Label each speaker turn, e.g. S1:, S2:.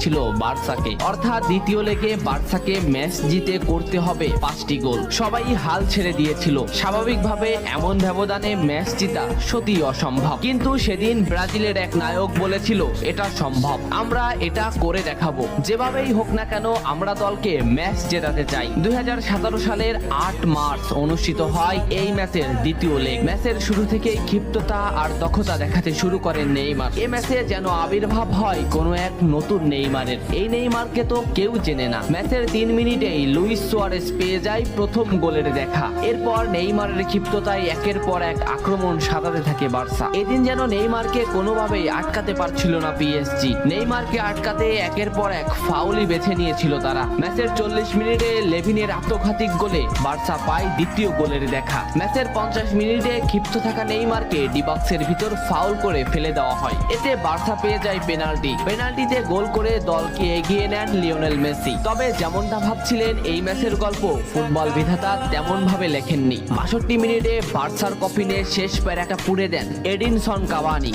S1: হয়েছিল বার্সাকে, অর্থাৎ দ্বিতীয় লেগে বার্সাকে ম্যাচ জিতে করতে হবে 5টি গোল। সবাই হাল ছেড়ে দিয়েছিল। স্বাভাবিকভাবে এমন ব্যবধানে ম্যাচ জিতা সত্যি অসম্ভব, কিন্তু সেদিন ব্রাজিলের এক নায়ক বলেছিল এটা সম্ভব, আমরা এটা করে দেখাবো, যেভাবেই হোক না কেন আমরা দলকে ম্যাচ জেতাতে চাই। 2017 সালের 8 মার্চ অনুষ্ঠিত হয় এই ম্যাচের দ্বিতীয় লেগ। ম্যাচের শুরু থেকেই ক্ষিপ্ততা আর দক্ষতা দেখাতে শুরু করেন নেইমার। এই ম্যাচে যেন আবির্ভাব হয় কোনো এক নতুন নেইমারের। এই নেইমারকে তো কেউ চেনে না। ম্যাচের 3 মিনিটেই লুইস সুয়ারেজ পেয়ে যায় প্রথম গোলের দেখা। এরপর নেইমারের ক্ষিপ্ততায় একের পর এক আক্রমণ সাজাতে থাকে বার্সা। এদিন যেন নেইমারকে কোনোভাবেই আটকাতে পারছিল না পিএসজি। নেইমারকে আটকাতে একের পর এক ফাউলই বেছে নিয়েছিল তারা। ম্যাচের 40 মিনিটে লেভিনের আত্মঘাতী গোলে বার্সা পায় দ্বিতীয় গোলের দেখা। ম্যাচের 50 মিনিটে ক্ষিপ্ত থাকা নেইমারকে ডি বক্সের ভিতর ফাউল করে ফেলে দেওয়া হয়। এতে বার্সা পেয়ে যায় পেনাল্টিতে গোল করে দলকে এগিয়ে নেন লিওনেল মেসি। তবে যেমনটা ভাবছিলেন এই ম্যাচের গল্প ফুটবল বিধাতা তেমন ভাবে লেখেননি। 62 মিনিটে বার্সার কফিনে শেষ প্যারাটা পুড়ে দেন এডিনসন কাভানি।